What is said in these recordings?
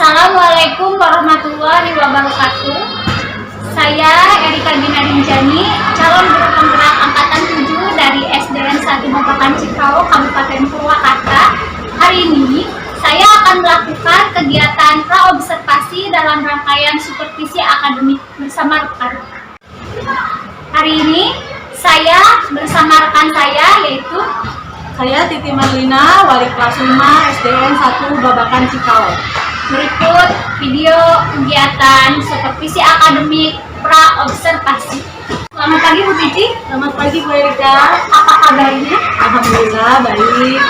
Assalamualaikum warahmatullahi wabarakatuh. Saya Erika Gina Rinjani, calon guru penggerak angkatan 7 dari SDN 1 Babakan Cikau, Kabupaten Purwakarta. Hari ini saya akan melakukan kegiatan praobservasi dalam rangkaian supervisi akademik bersama rekan. Hari ini saya bersama rekan saya, yaitu saya Titi Marlina, wali kelas 5 SDN 1 Babakan Cikau. Berikut video kegiatan supervisi akademik praobservasi. Selamat pagi Bu Titi. Selamat pagi Bu Erika. Apa kabarnya? Alhamdulillah baik.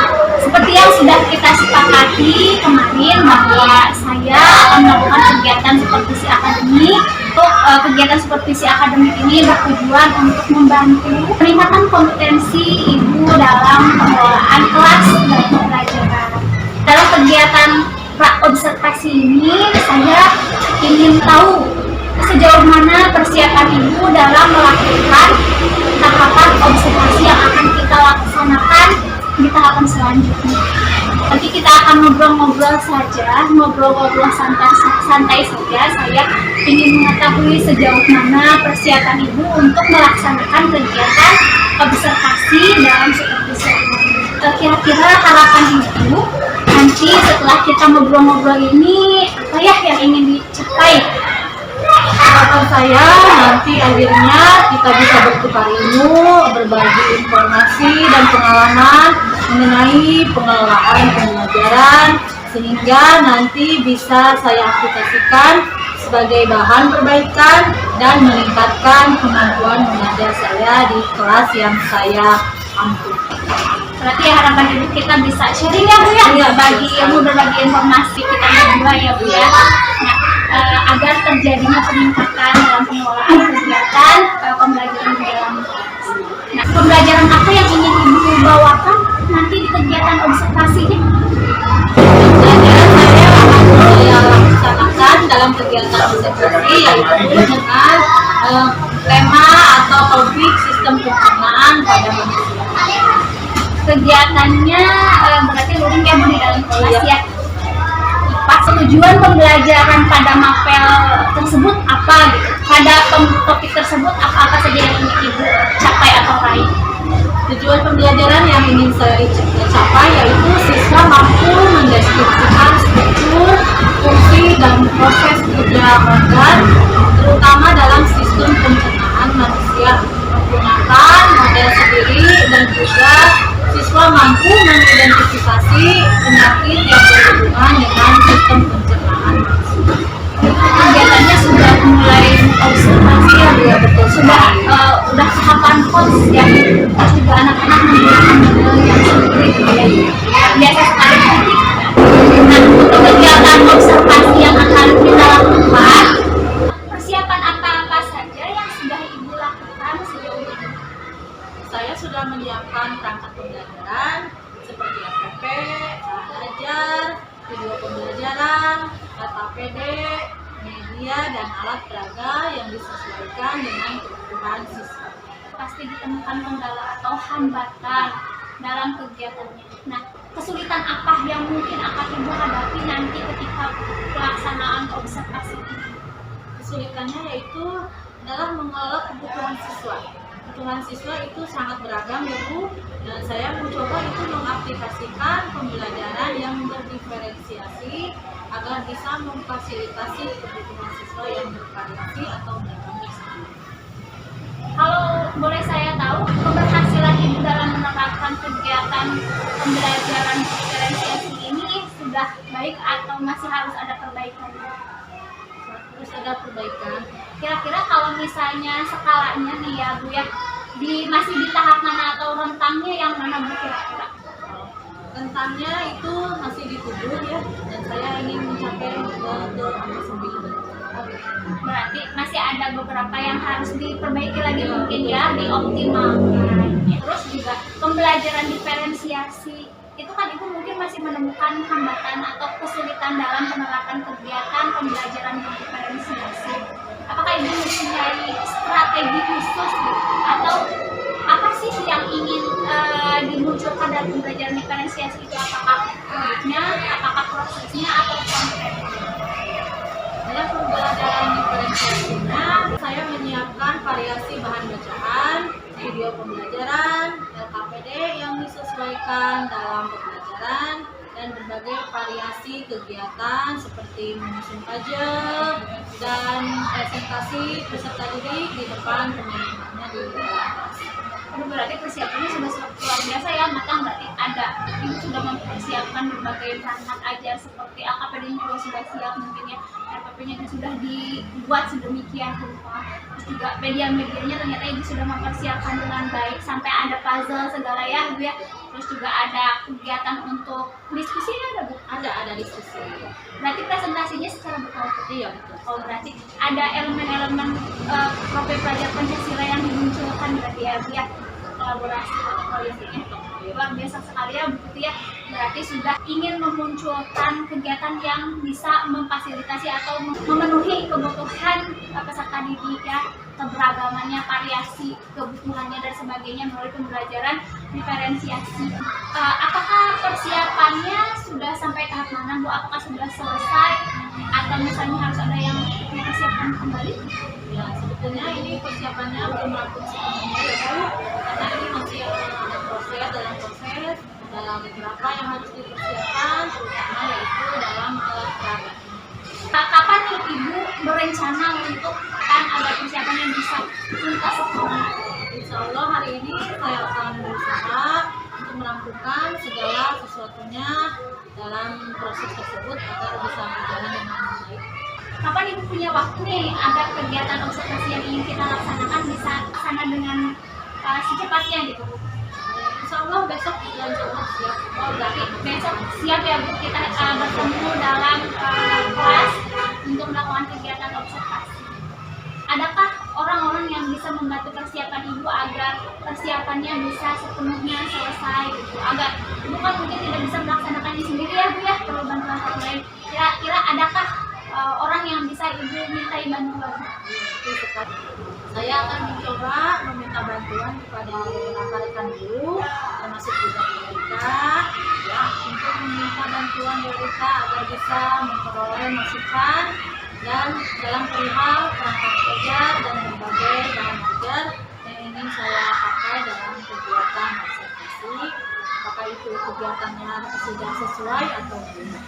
Seperti yang sudah kita sepakati kemarin bahwa saya akan melakukan kegiatan supervisi akademik. Untuk kegiatan supervisi akademik ini bertujuan untuk membantu peningkatan kompetensi Ibu dalam pengelolaan kelas dan pembelajaran. Dalam kegiatan praobservasi ini saya ingin tahu sejauh mana persiapan Ibu dalam melakukan tahapan observasi yang akan kita laksanakan di tahapan selanjutnya. Nanti kita akan ngobrol-ngobrol santai saja. Saya ingin mengetahui sejauh mana persiapan Ibu untuk melaksanakan kegiatan observasi dalam supervisi ini. Kira-kira harapan Ibu nanti setelah kita ngobrol-ngobrol ini apa ya yang ingin dicapai? Harapan saya nanti akhirnya kita bisa bertukar ilmu, berbagi informasi dan pengalaman mengenai pengelolaan pembelajaran, sehingga nanti bisa saya aplikasikan sebagai bahan perbaikan dan meningkatkan kemampuan mengajar saya di kelas yang saya ampu. Berarti harapan Ibu kita bisa sharing ya Bu ya, berbagi ilmu, berbagi informasi kita berdua ya Bu ya. Nah, agar terjadinya peningkatan dalam pengelolaan kegiatan pembelajaran di dalam kelas. Nah, pembelajaran apa yang ingin Ibu bawakan nanti di kegiatan observasinya? Pembelajaran saya laksanakan dalam kegiatan observasi yaitu dengan tema atau topik sistem pencernaan pada manusia. Kegiatannya berarti luring ya Bu di dalam kelas ya. Pas tujuan pembelajaran pada mapel tersebut apa gitu? Pada topik tersebut apa saja yang ingin Ibu capai atau raih? Tujuan pembelajaran yang ingin saya capai yaitu siswa mampu mendeskripsikan struktur, fungsi, dan proses kerja organ, terutama dalam sistem pencernaan manusia, menggunakan model sendiri, dan juga siswa mampu mengidentifikasi penyakit yang berhubungan dengan sistem pencernaan manusia. Kegiatannya sudah mulai observasi ya Bu ya, betul. Sudah tahapan kos ya. Terus juga anak-anak menggunakan model yang sendiri ya. Biasa sekali. Nah, untuk kegiatan observasi yang akan kita lakukan, persiapan apa-apa saja yang sudah Ibu lakukan sejauh ini? Saya sudah menyiapkan perangkat pembelajaran seperti FPP, alat ajar, video pembelajaran, data PD, media, dan alat peraga yang disesuaikan dengan kebutuhan siswa. Pasti ditemukan kendala atau hambatan dalam kegiatannya. Nah, kesulitan apa yang mungkin akan Ibu hadapi nanti ketika pelaksanaan observasi ini? Kesulitannya yaitu adalah mengelola kebutuhan siswa. Kebutuhan siswa itu sangat beragam ya Bu, dan saya mencoba itu mengaplikasikan pembelajaran yang berdiferensiasi agar bisa memfasilitasi kebutuhan siswa yang bervariasi atau beragam tersebut. Kalau boleh saya tahu, keberhasilan Ibu dalam menerapkan kegiatan pembelajaran diferensiasi ini sudah baik atau masih harus ada perbaikan? Terus ada perbaikan. Kira-kira kalau misalnya skalanya nih ya Bu ya, masih di tahap mana atau rentangnya yang mana Bu kira-kira? Rentangnya itu masih di 7 ya, dan saya ingin mencapai ke angka 9. Berarti masih ada beberapa yang harus diperbaiki lagi mungkin ya, dioptimalkan. Terus juga pembelajaran diferensiasi itu kan Ibu mungkin masih menemukan hambatan atau kesulitan dalam penerapan kegiatan pembelajaran diferensiasi. Apakah Ibu mempunyai strategi khusus atau apa sih yang ingin dimunculkan dari pembelajaran diferensiasi itu? Apakah metodenya, apakah prosesnya, atau konten? pembelajaran diferensiasinya, saya menyiapkan variasi bahan bacaan, video pembelajaran, LKPD yang disesuaikan dalam pembelajaran, dan berbagai variasi kegiatan seperti menyusun puzzle dan presentasi peserta didik di depan teman-temannya di kelas. Berarti persiapannya sudah luar biasa ya, matang. Berarti ada ibu sudah mempersiapkan berbagai perangkat ajar seperti LKPD-nya juga sudah siap mungkin ya, RPP-nya juga sudah dibuat sedemikian rupa. Terus juga media-medianya ternyata ibu sudah mempersiapkan dengan baik sampai ada puzzle segala ya ibu ya. Terus juga ada kegiatan untuk diskusi ada bu? Ada diskusi. Berarti presentasinya secara berkelompok. Iya betul. Oh berarti ada elemen-elemen profil pelajar Pancasila yang dimunculkan berarti ya bu ya, kolaborasi portfolionya luar biasa sekali ya begitu ya. Berarti sudah ingin memunculkan kegiatan yang bisa memfasilitasi atau memenuhi kebutuhan peserta didik ya, keberagamannya, variasi kebutuhannya dan sebagainya melalui pembelajaran diferensiasi. Apakah persiapannya sudah sampai tahap mana bu? Apakah sudah selesai atau misalnya harus ada yang dipersiapkan kembali? Ya, sebetulnya ini persiapannya belum rampung sepenuhnya ya Bu, karena ini masih ada dalam proses, ada beberapa yang harus dipersiapkan, terutama yaitu dalam alat peraga. Kapan nih ibu berencana untuk agar persiapan yang bisa tuntas? Insya Allah hari ini saya akan berusaha untuk merampungkan segala sesuatunya dalam proses tersebut agar bisa berjalan dengan baik. Kapan ibu punya waktu nih agar kegiatan observasi yang ingin kita laksanakan bisa sana dengan secepatnya gitu bu? Insya Allah besok bulan Jawa siap. Oh berarti besok siap ya bu kita bertemu dalam kelas untuk melakukan kegiatan observasi. Adakah orang-orang yang bisa membantu persiapan ibu agar persiapannya bisa sepenuhnya selesai gitu? Agar ibu kan mungkin tidak bisa melaksanakannya sendiri ya bu ya, perlu bantuan orang lain. Kira-kira adakah orang yang bisa ibu mintai bantuan? Saya akan mencoba meminta bantuan kepada beberapa rekan guru, termasuk juga Rika, ya, untuk meminta bantuan Rika agar bisa memperoleh masukan dan dalam perihal perangkat ajar dan berbagai bahan ajar yang ingin saya pakai dalam kegiatan observasi. Apakah itu kegiatannya sudah sesuai atau tidak?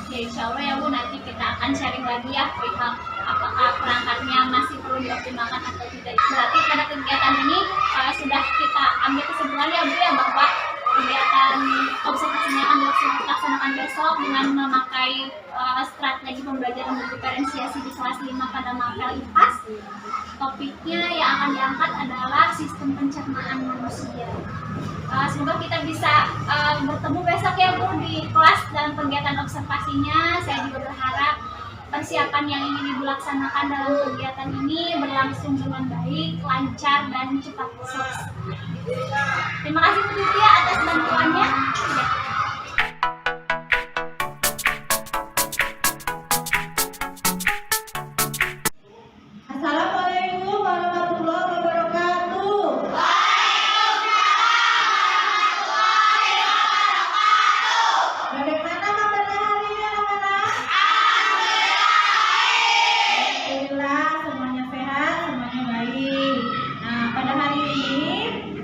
Ya insya Allah ya bu, nanti kita akan sharing lagi ya perihal apakah perangkatnya masih perlu dioptimalkan atau tidak. Berarti pada kegiatan ini sudah kita ambil kesimpulan ya bu ya, bahwa kegiatan observasinya akan dilaksanakan besok dengan memakai strategi pembelajaran berdiferensiasi di kelas 5 pada mapel IPAS. Topiknya yang akan diangkat adalah sistem pencernaan manusia. Semoga kita bisa bertemu besok ya Bu di kelas dalam kegiatan observasinya. Saya juga berharap persiapan yang ingin Ibu laksanakan dalam kegiatan ini berlangsung dengan baik, lancar, dan cepat selesai. Terima kasih Bu Titia atas bantuannya. Assalamualaikum warahmatullahi wabarakatuh. Bagaimana kabarnya hari ini anak-anak? Alhamdulillah semuanya sehat, semuanya baik. Nah, pada hari ini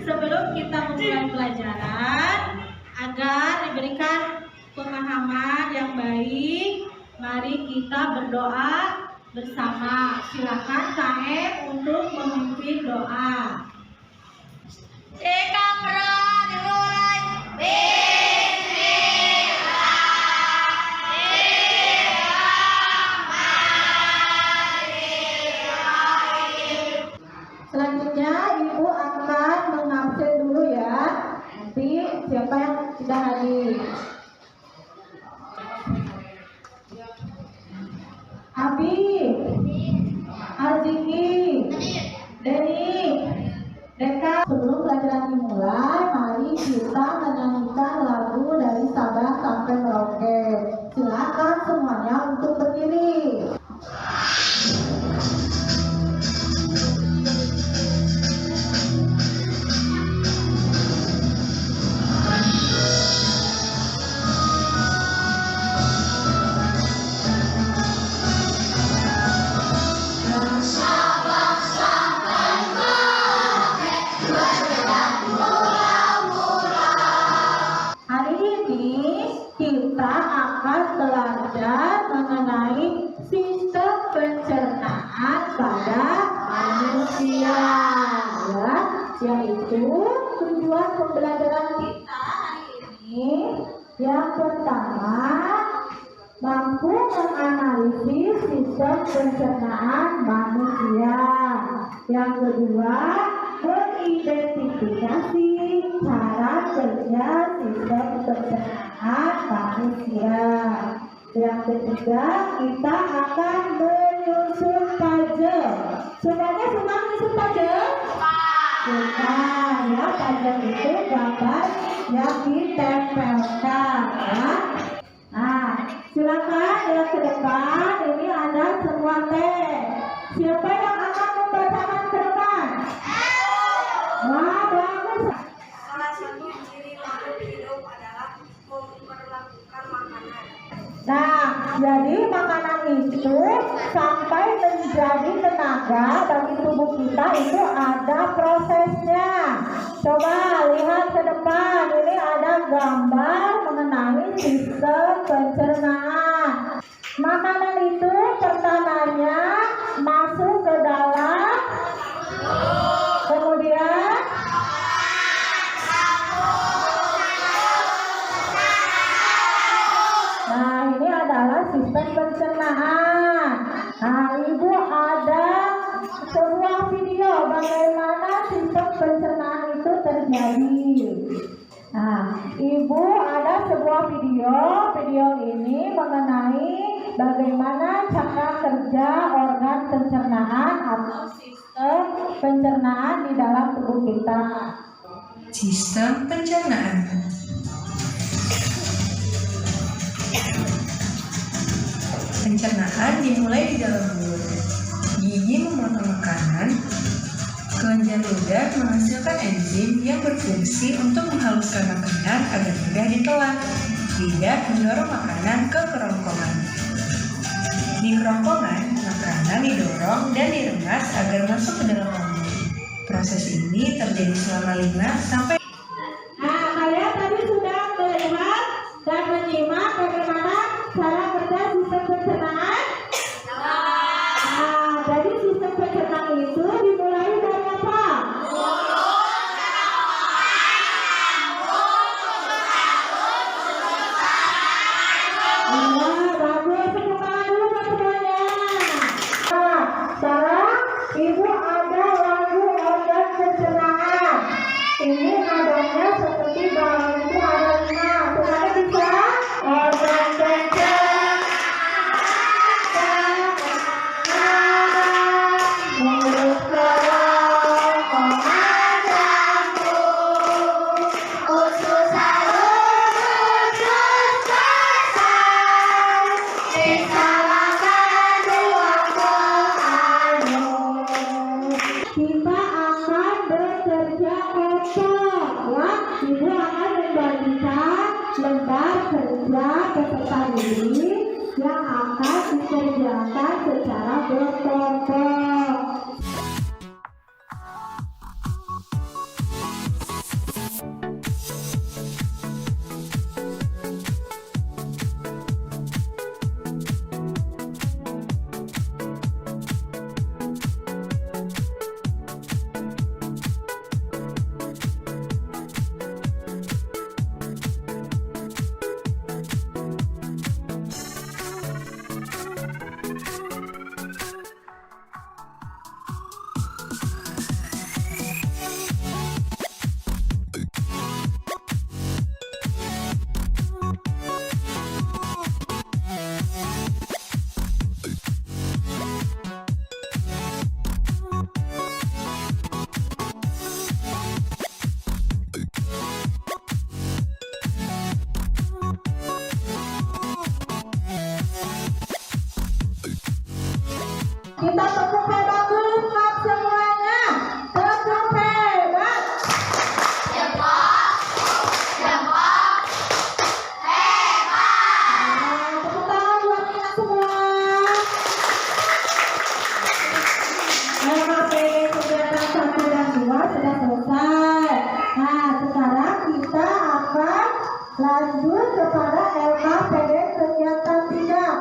sebelum kita memulai pelajaran, agar diberikan pemahaman yang baik, mari kita berdoa bersama. Silakan KM untuk memimpin doa. Dimulai. Selanjutnya Ibu akan mengabsen dulu ya. Nanti siapa yang sudah hadir. Abi, Arziki, Denny, Deka. Sebelum pelajaran dimulai, mari kita menyanyikan lagu dari Sabang sampai Merauke. Silakan semuanya untuk berdiri. belajar mengenai sistem pencernaan pada manusia, ya, yaitu tujuan pembelajaran kita hari ini. Yang pertama, mampu menganalisis sistem pencernaan manusia. Yang kedua, mengidentifikasi cara kerja sistem pencernaan manusia. Yang ketiga, kita akan menyusun puzzle. Semuanya senang menyusun puzzle? Suka, ya, puzzle itu gambar yang ditempelkan, ya. Nah, silakan lihat ke depan. Ini ada semua teks. Siapa yang akan membacakan ke depan? Wah, bagus. Salah satu ciri makhluk hidup adalah memperlakukan makanan. Nah, jadi makanan itu sampai menjadi tenaga bagi tubuh kita itu ada prosesnya. Coba lihat ke depan. Ini ada gambar mengenai sistem pencernaan. Makanan itu pertamanya masuk ke dalam, kemudian nah, ini adalah sistem pencernaan. Nah, Ibu ada sebuah video bagaimana sistem pencernaan itu terjadi. Nah, Ibu ada sebuah video ini mengenai bagaimana cara kerja organ pencernaan atau sistem pencernaan di dalam tubuh kita. Sistem pencernaan. Pencernaan dimulai di dalam mulut. Gigi memotong makanan. Kelenjar ludah menghasilkan enzim yang berfungsi untuk menghaluskan makanan agar mudah ditelan. Lidah mendorong makanan ke kerongkongan. Di kerongkongan, makanan didorong dan diremas agar masuk ke dalam lambung. Proses ini terjadi selama 5 sampai. Nah, kalian tadi sudah melihat dan menyimak bagaimana cara kerja sistem pencernaan. Nah, jadi sistem pencernaan itu dimulai dari apa? Iya, bagus. Tepuk tangan dulu buat semuanya. Nah, sekarang Ibu ada lagu organ pencernaan. Ini nadanya seperti bawang itu ada 5. Semuanya bisa? Organ pencernaan mulut kerongkongan jantung usus halus usus besar bisa makan ruang kehalus. Kita akan bekerja kelompok, ya. Ibu akan membagikan lembar kerja peserta didik yang akan dikerjakan secara berkelompok. Kita tepuk hebat dulu buat semuanya. Tepuk hebat. Tepuk tangan buat kita semua. LHPD kegiatan 1 dan 2 sudah selesai. Nah, sekarang kita akan lanjut kepada LHPD kegiatan 3.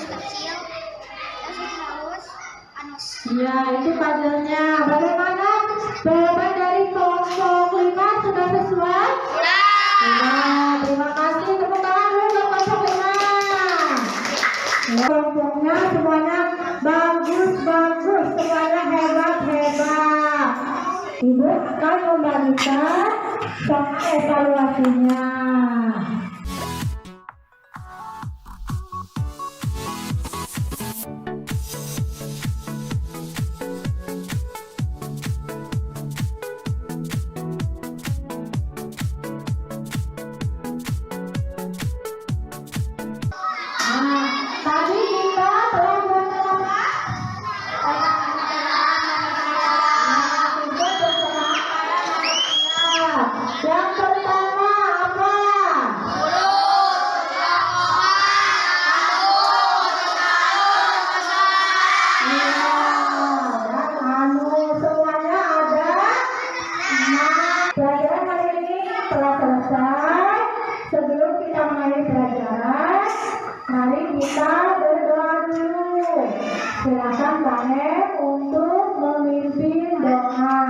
kecil terus terus anus. Ya, itu puzzle-nya. Bagaimana jawaban dari kelompok 5 sudah sesuai? Sudah. Terima kasih. Tepuk tangan dulu untuk kelompok 5. Kelompoknya semuanya bagus. Semuanya hebat. Ibu akan membagikan soal evaluasinya. Tadi kita telah berapa? Yang pertama apa? Semuanya ada. Pelajaran hari ini telah selesai. Sebelum kita mengakhiri pelajaran, mari kita berdoa dulu. Silakan Pak Em untuk memimpin doa.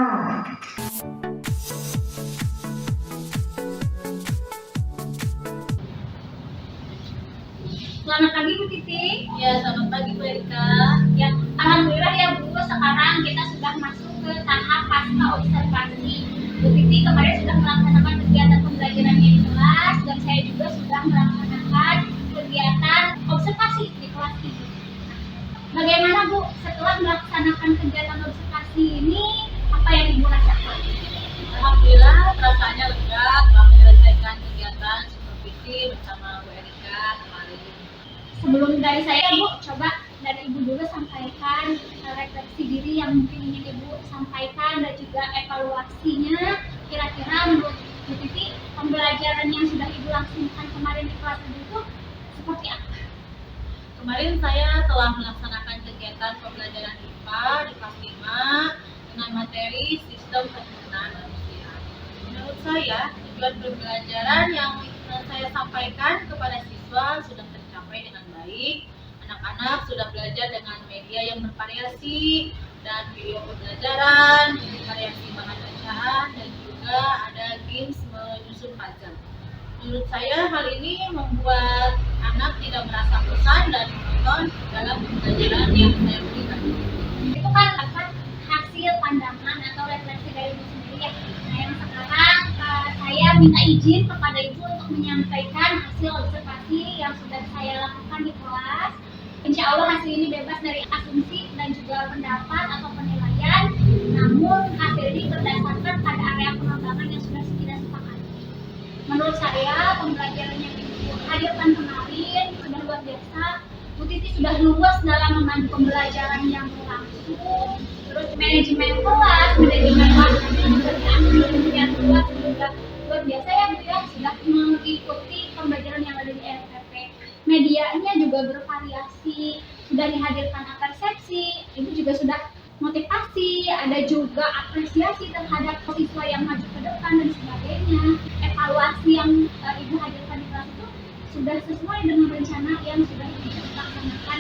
Selamat pagi Bu Titi. Ya, selamat pagi Bu Erika. Ya, alhamdulillah ya Bu, sekarang kita sudah masuk ke tahap pasca observasi. Bu Titi kemarin sudah melaksanakan kegiatan pembelajarannya di kelas dan saya juga sudah melaksanakan kegiatan observasi di kelas ini. Bagaimana Bu, setelah melaksanakan kegiatan observasi ini, apa yang Ibu rasakan? Alhamdulillah perasaannya lega telah menyelesaikan kegiatan supervisi bersama Bu Erika kemarin. Sebelum dari saya Bu, coba dari Ibu dulu sampaikan refleksi diri yang mungkin ingin Ibu sampaikan dan juga evaluasinya. Kira-kira menurut Bu Titi, pembelajaran yang sudah Ibu langsungkan kemarin di kelas itu seperti apa? Kemarin saya telah melaksanakan kegiatan pembelajaran IPA di kelas 5 dengan materi sistem penggunaan manusia. Menurut saya, tujuan pembelajaran yang saya sampaikan kepada siswa sudah tercapai dengan baik. Anak-anak sudah belajar dengan media yang bervariasi dan video pembelajaran, variasi bahan bacaan, dan juga ada games menyusun puzzle. Menurut saya hal ini membuat anak tidak merasa bosan dan monoton dalam pembelajaran yang saya berikan. Itu kan apa hasil pandangan atau refleksi dari Ibu sendiri ya. Nah yang sekarang saya minta izin kepada Ibu untuk menyampaikan hasil observasi yang sudah saya lakukan di kelas. Insya Allah hasil ini bebas dari asumsi dan juga pendapat atau penilaian. Namun hasil ini berdasarkan pada area pengembangan yang sudah kita sepakati. Menurut saya pembelajaran yang Ibu hadirkan kemarin sudah luar biasa. Bu Titi sudah luas dalam memandu pembelajaran yang berlangsung. Terus manajemen kelas, manajemen waktu juga diambil yang luas juga luar biasa ya Bu ya. Sudah mengikuti pembelajaran yang ada di LPP. Medianya juga bervariasi, sudah dihadirkan persepsi, Ibu juga sudah motivasi, ada juga apresiasi terhadap siswa yang maju ke depan dan sebagainya. Evaluasi yang Ibu hadirkan di kelas itu sudah sesuai dengan rencana yang sudah dilaksanakan.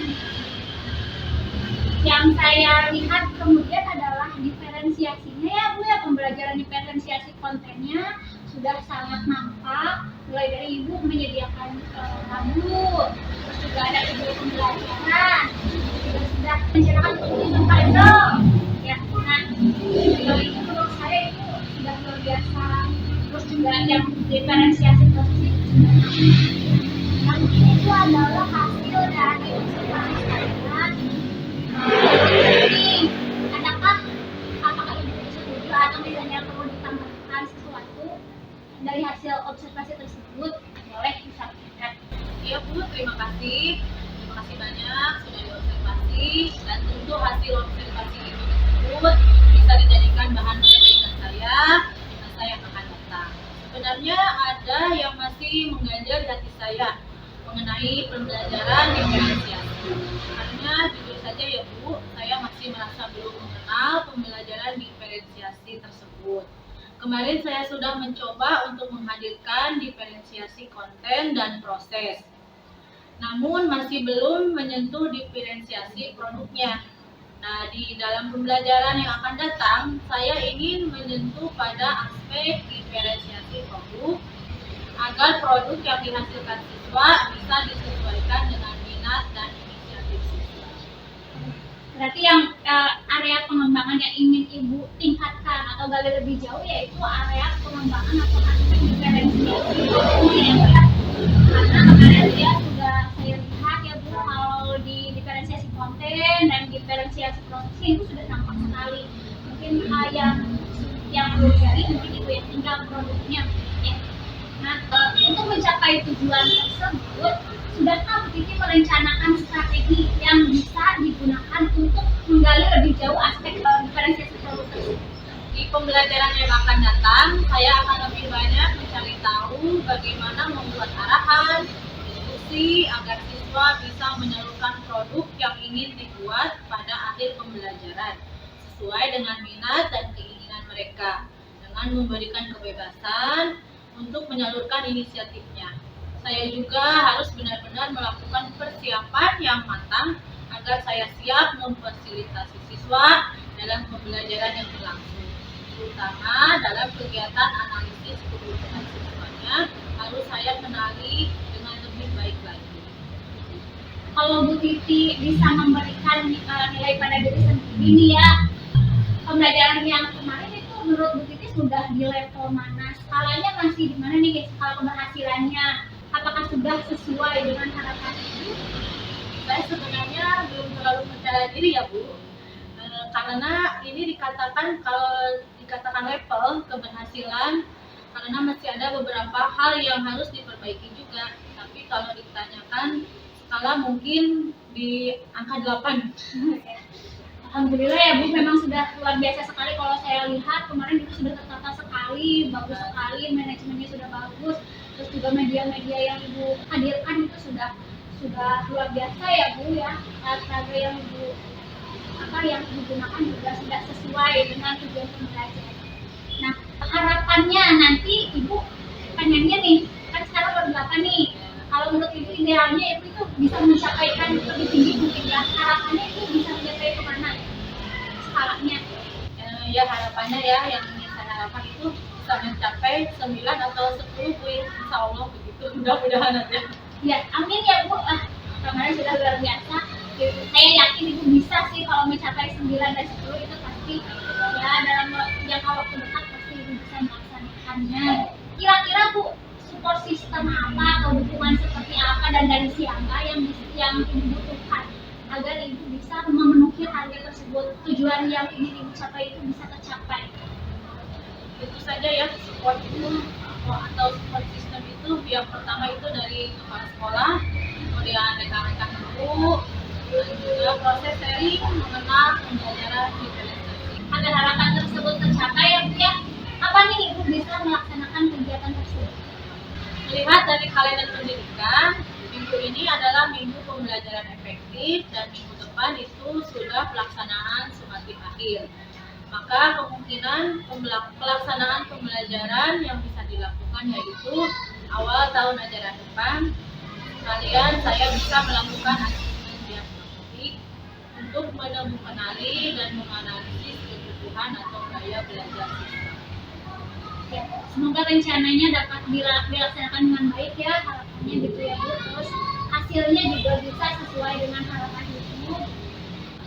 Yang saya lihat kemudian adalah diferensiasinya ya Bu ya, pembelajaran diferensiasi kontennya sudah sangat nampak, mulai dari Ibu menyediakan tabel, terus juga ada video pembelajaran, juga sudah menceritakan untuk puzzle. Ya, nah ini menurut saya itu sudah luar biasa. Terus juga yang diferensiasi tersebut. Yang ini itu adalah hasil dari observasi saya. Jadi, apakah Ibu setuju atau misalnya perlu ditambahkan sesuatu dari hasil observasi tersebut? Boleh disampaikan. Iya Bu, terima kasih. Terima kasih banyak sudah diobservasi dan tentu hasil observasi itu tersebut bisa dijadikan bahan perbaikan saya di masa yang akan datang. Sebenarnya ada yang masih mengganjal di hati saya mengenai pembelajaran diferensiasi. Karena jujur saja ya Bu, saya masih merasa belum mengenal pembelajaran diferensiasi tersebut. Kemarin saya sudah mencoba untuk menghadirkan diferensiasi konten dan proses. namun masih belum menyentuh diferensiasi produknya. Nah, di dalam pembelajaran yang akan datang, saya ingin menyentuh pada aspek diferensiasi produk agar produk yang dihasilkan siswa bisa disesuaikan dengan minat dan inisiatif siswa. Berarti yang area pengembangan yang ingin Ibu tingkatkan atau gali lebih jauh yaitu area pengembangan atau aspek diferensiasi produknya ya Bu ya. Karena kemarin dia sudah saya lihat ya Bu, kalau di diferensiasi konten dan diferensiasi produksi itu sudah nampak sekali. Mungkin yang belum dari mungkin Ibu yang tinggal produknya ya. Nah, untuk mencapai tujuan tersebut, sudahkah Bu Titi merencanakan strategi yang bisa digunakan untuk menggali lebih jauh aspek diferensiasi produk tersebut? Di pembelajaran yang akan datang, saya akan lebih banyak mencari tahu bagaimana membuat arahan, diskusi agar siswa bisa menyalurkan produk yang ingin dibuat pada akhir pembelajaran sesuai dengan minat dan keinginan mereka dengan memberikan kebebasan untuk menyalurkan inisiatifnya. Saya juga harus benar-benar melakukan persiapan yang matang agar saya siap memfasilitasi siswa dalam pembelajaran yang berlangsung, terutama dalam kegiatan analisis kebutuhan siswanya harus saya kenali dengan lebih baik lagi. Kalau Bu Titi bisa memberikan nilai pada diri sendiri nih ya, pembelajaran yang kemarin itu menurut Bu Titi sudah di level mana? Skalanya masih di mana nih skala keberhasilannya? Apakah sudah sesuai dengan harapan Ibu? Saya sebenarnya belum terlalu percaya diri ya Bu, karena ini kalau dikatakan level keberhasilan, karena masih ada beberapa hal yang harus diperbaiki juga. Tapi kalau ditanyakan skala mungkin di angka 8. Alhamdulillah ya Bu, memang sudah luar biasa sekali. Kalau saya lihat kemarin itu sudah tertata sekali, bagus sekali, manajemennya sudah bagus, terus juga media-media yang Ibu hadirkan itu sudah luar biasa ya Bu ya. Strategi yang digunakan juga sudah sesuai dengan tujuan pembelajaran. Nah, harapannya nanti Ibu pengennya nih, kan sekarang baru 8 nih. Kalau menurut Ibu idealnya itu bisa mencapaikan lebih tinggi mungkin ya. Harapannya itu bisa mencapai kemana skalanya? Ya harapannya ya, yang ingin saya harapkan itu bisa mencapai 9 atau 10 Bu, insya Allah begitu, mudah-mudahan aja. Ya, amin ya Bu. Kemarin sudah luar biasa. Saya yakin Ibu bisa sih kalau mencapai 9 dan 10 itu pasti ya dalam jangka waktu dekat pasti Ibu bisa melaksanakannya. Kira-kira Bu, support system apa atau dukungan seperti apa dan dari siapa yang Ibu butuhkan agar Ibu bisa memenuhi target tersebut, tujuan yang ingin Ibu capai itu bisa tercapai? Tentu saja ya, support itu atau support system itu yang pertama itu dari kepala sekolah, kemudian rekan-rekan guru, dan juga proses sharing mengenal pembelajaran diferensiasi. Agar harapan tersebut tercapai ya Bu ya, apa nih Ibu bisa melaksanakan kegiatan tersebut? Melihat dari kalender pendidikan, minggu ini adalah minggu pembelajaran efektif dan minggu depan itu sudah pelaksanaan sumatif akhir. Maka kemungkinan pelaksanaan pembelajaran yang bisa dilakukan yaitu awal tahun ajaran depan. Sekalian saya bisa melakukan asesmen diagnostik untuk mengenali dan menganalisis kebutuhan atau gaya belajar siswa. Ya, semoga rencananya dapat dilaksanakan dengan baik ya, harapannya gitu ya Bu. Terus hasilnya juga bisa sesuai dengan harapan Ibu.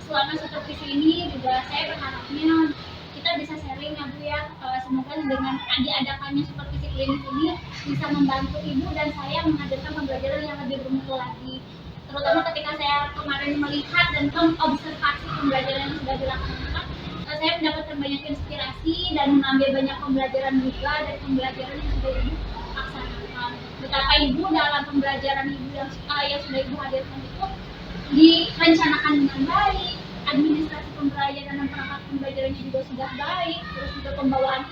Selama supervisi ini juga saya berharapnya kita bisa sharing ya Bu ya. Semoga dengan diadakannya supervisi klinis ini bisa membantu Ibu dan saya menghadirkan pembelajaran yang lebih bermutu lagi. Terutama ketika saya kemarin melihat dan mengobservasi pembelajaran yang sudah dilaksanakan, saya mendapatkan banyak inspirasi dan mengambil banyak pembelajaran juga dari pembelajaran yang sudah Ibu laksanakan. Betapa Ibu dalam pembelajaran Ibu yang sudah Ibu hadirkan itu direncanakan dengan baik, administrasi pembelajaran dan perangkat pembelajarannya juga sudah baik, terus juga pembawaan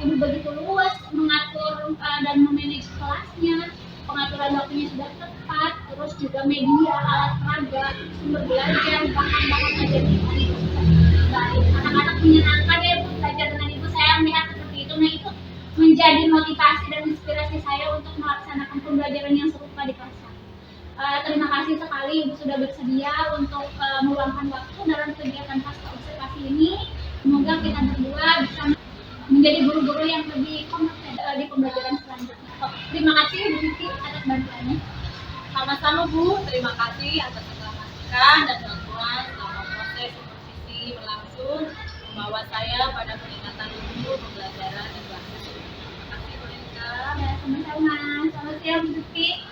Ibu begitu luas mengatur dan memanage kelasnya, pengaturan waktunya sudah tepat, terus juga media, alat peraga, sumber belajar, bahan-bahan ajar kita itu sudah baik. Anak-anak menyenangkan ya Bu belajar dengan Ibu, saya melihat seperti itu. Nah itu menjadi motivasi dan inspirasi saya untuk melaksanakan pembelajaran yang serupa di kelas. terima kasih sekali Ibu sudah bersedia untuk meluangkan waktu dalam kegiatan pasca observasi ini. Semoga kita berdua bisa menjadi guru-guru yang lebih kompeten di pembelajaran selanjutnya. Terima kasih Bu Vivi atas bantuannya. Sama-sama Bu, terima kasih atas segala masukan dan bantuan selama proses supervisi berlangsung membawa saya pada peningkatan ilmu pembelajaran dan bahasa. Terima kasih Bu Lika. Ya, sama-sama. Selamat siang Bu Vivi.